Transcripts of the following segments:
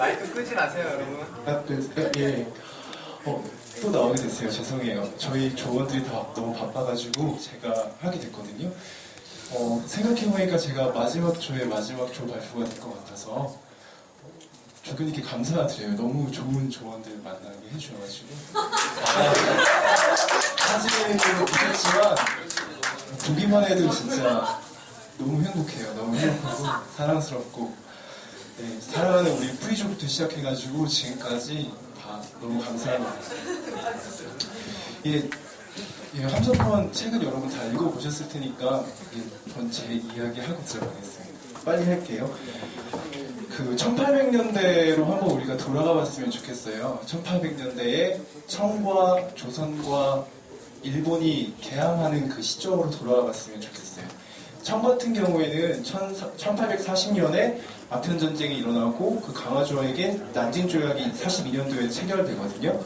마이크 끄지 마세요, 여러분. 예. 또 나오게 됐어요. 죄송해요. 저희 조원들이 다 너무 바빠가지고 제가 하게 됐거든요. 생각해보니까 제가 마지막 조의 마지막 조 발표가 될 것 같아서 조교님께 감사드려요. 너무 좋은 조원들 만나게 해주셔가지고. 사진도 보셨지만 보기만 해도 진짜 너무 행복해요. 너무 행복하고 사랑스럽고, 네, 사랑하는 우리 프리조부터 시작해가지고 지금까지 다 너무 감사합니다. 예, 함성편 책은 여러분 다 읽어보셨을 테니까 전 제 이야기 하고 들어가겠습니다. 빨리 할게요. 그 1800년대로 한번 우리가 돌아가 봤으면 좋겠어요. 1800년대에 청과 조선과 일본이 개항하는 그 시점으로 돌아가 봤으면 좋겠어요. 청 같은 경우에는 1840년에 아편 전쟁이 일어나고 그 강화조약인 난징 조약이 42년도에 체결되거든요.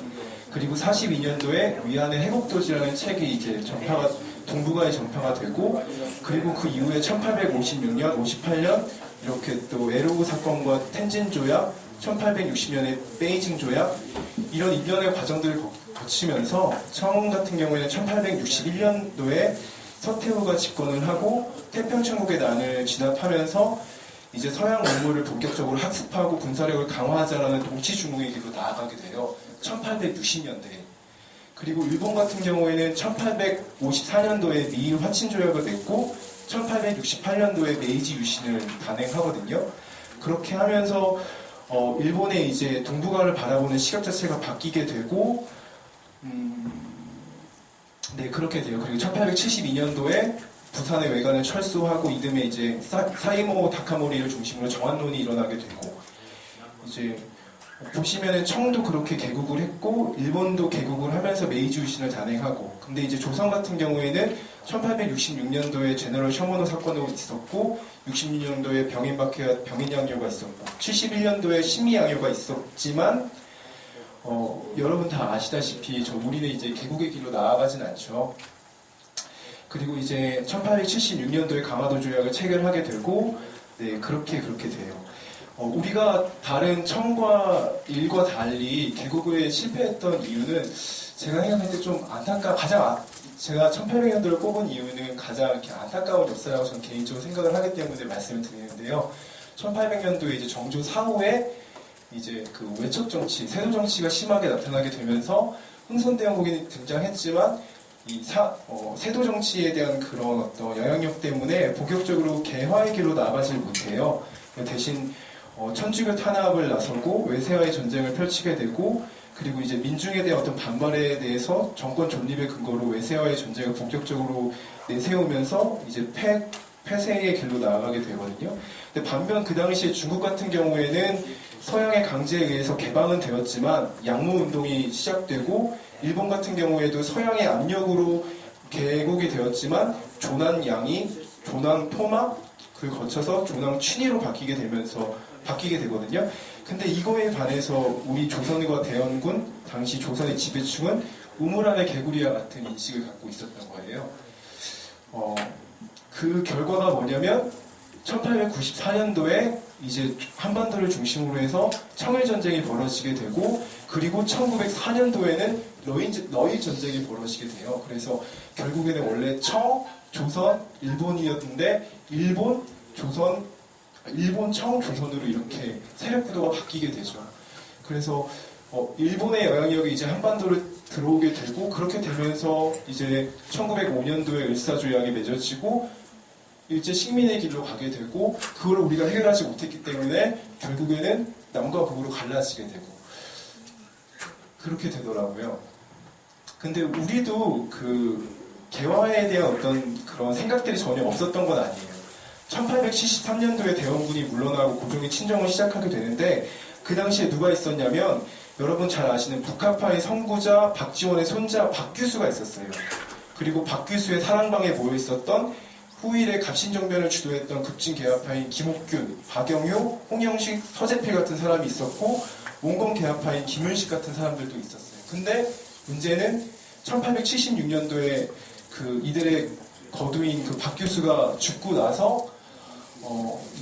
그리고 42년도에 위안의 해국도지라는 책이 이제 동북아에 전파가 되고, 그리고 그 이후에 1856년, 58년 이렇게 또 에르우 사건과 텐진 조약, 1860년에 베이징 조약, 이런 일련의 과정들을 거치면서 청 같은 경우에는 1861년도에 서태후가 집권을 하고 태평천국의 난을 진압하면서 이제 서양 문물을 본격적으로 학습하고 군사력을 강화하자라는 동치중흥의 길로 나아가게 돼요. 1860년대에. 그리고 일본 같은 경우에는 1854년도에 미일 화친조약을 맺고 1868년도에 메이지 유신을 단행하거든요. 그렇게 하면서 일본의 이제 동북아를 바라보는 시각 자체가 바뀌게 되고, 네, 그렇게 돼요. 그리고 1872년도에 부산의 외관을 철수하고 이듬해 이제 사이모 다카모리를 중심으로 정한론이 일어나게 되고, 이제 보시면은 청도 그렇게 개국을 했고 일본도 개국을 하면서 메이지 유신을 단행하고, 근데 이제 조선 같은 경우에는 1866년도에 제너럴 셔머노 사건도 있었고 66년도에 병인양요가 있었고 71년도에 신미양요가 있었지만 여러분 다 아시다시피 우리는 이제 개국의 길로 나아가진 않죠. 그리고 이제 1876년도에 강화도 조약을 체결하게 되고, 네, 그렇게 돼요. 우리가 다른 청과 일과 달리 개국에 실패했던 이유는 제가 생각할 때 좀 제가 1800년도를 꼽은 이유는 가장 이렇게 안타까운 역사라고 저는 개인적으로 생각을 하기 때문에 말씀을 드리는데요. 1800년도에 이제 정조 4호에 이제 그 외척 정치, 세도 정치가 심하게 나타나게 되면서 흥선대원군이 등장했지만 세도 정치에 대한 그런 어떤 영향력 때문에 본격적으로 개화의 길로 나아가질 못해요. 대신 천주교 탄압을 나서고 외세와의 전쟁을 펼치게 되고, 그리고 이제 민중에 대한 어떤 반발에 대해서 정권 존립의 근거로 외세와의 전쟁을 본격적으로 내세우면서 이제 폐쇄의 길로 나아가게 되거든요. 근데 반면 그 당시에 중국 같은 경우에는 서양의 강제에 의해서 개방은 되었지만 양무 운동이 시작되고, 일본 같은 경우에도 서양의 압력으로 개국이 되었지만 조난양이 조난 토막을 거쳐서 조난 춘위로 바뀌게 되거든요. 근데 이거에 반해서 우리 조선과 대원군, 당시 조선의 지배층은 우물 안의 개구리와 같은 인식을 갖고 있었던 거예요. 그 결과가 뭐냐면 1894년도에 이제 한반도를 중심으로 해서 청일전쟁이 벌어지게 되고, 그리고 1904년도에는 러일 전쟁이 벌어지게 돼요. 그래서 결국에는 원래 조선, 일본이었는데 일본, 청, 조선으로 이렇게 세력 구도가 바뀌게 되죠. 그래서 일본의 영향력이 이제 한반도를 들어오게 되고, 그렇게 되면서 이제 1905년도에 을사조약이 맺어지고 일제 식민의 길로 가게 되고, 그걸 우리가 해결하지 못했기 때문에 결국에는 남과 북으로 갈라지게 되고 그렇게 되더라고요. 근데 우리도 그 개화에 대한 어떤 그런 생각들이 전혀 없었던 건 아니에요. 1873년도에 대원군이 물러나고 고종이 친정을 시작하게 되는데, 그 당시에 누가 있었냐면 여러분 잘 아시는 북한파의 선구자 박지원의 손자 박규수가 있었어요. 그리고 박규수의 사랑방에 모여 있었던 후일의 갑신정변을 주도했던 급진개화파인 김옥균, 박영효, 홍영식, 서재필 같은 사람이 있었고, 몽건개화파인 김윤식 같은 사람들도 있었어요. 근데 문제는 1876년도에 그 이들의 거두인 그 박규수가 죽고 나서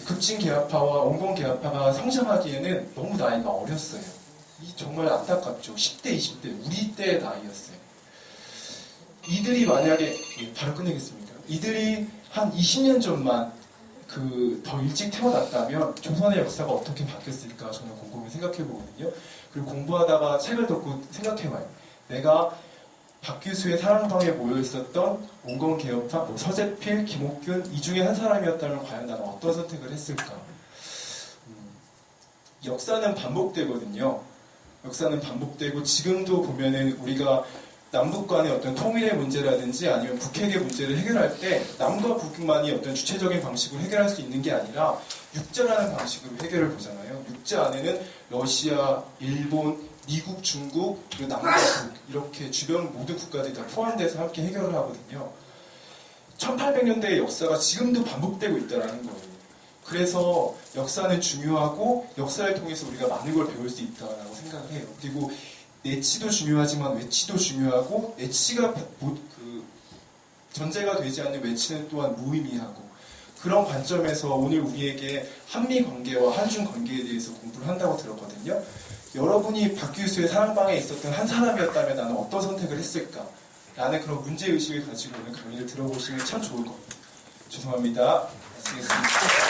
급진 계약파와 원본 계약파가 성장하기에는 너무 나이가 어렸어요. 정말 안타깝죠. 10대, 20대, 우리 때의 나이였어요. 이들이 만약에, 바로 끝내겠습니다. 이들이 한 20년 전만 더 일찍 태어났다면 조선의 역사가 어떻게 바뀌었을까 저는 곰곰이 생각해 보거든요. 그리고 공부하다가 책을 듣고 생각해봐요. 내가 박규수의 사랑방에 모여 있었던 원건 개혁파, 서재필, 김옥균 이 중에 한 사람이었다면 과연 나는 어떤 선택을 했을까? 역사는 반복되거든요. 역사는 반복되고 지금도 보면은 우리가 남북 간의 어떤 통일의 문제라든지 아니면 북핵의 문제를 해결할 때 남과 북만이 어떤 주체적인 방식으로 해결할 수 있는 게 아니라 육자라는 방식으로 해결을 보잖아요. 육자 안에는 러시아, 일본, 미국, 중국, 그리고 남과 북 이렇게 주변 모든 국가들이 다 포함돼서 함께 해결을 하거든요. 1800년대의 역사가 지금도 반복되고 있다는 거예요. 그래서 역사는 중요하고 역사를 통해서 우리가 많은 걸 배울 수 있다고 생각을 해요. 그리고 내치도 중요하지만 외치도 중요하고 내치가 전제가 되지 않는 외치는 또한 무의미하고 그런 관점에서 오늘 우리에게 한미 관계와 한중 관계에 대해서 공부를 한다고 들었거든요. 여러분이 박규수의 사랑방에 있었던 한 사람이었다면 나는 어떤 선택을 했을까? 라는 그런 문제의식을 가지고 오늘 강의를 들어보시면 참 좋을 겁니다. 죄송합니다. 마치겠습니다.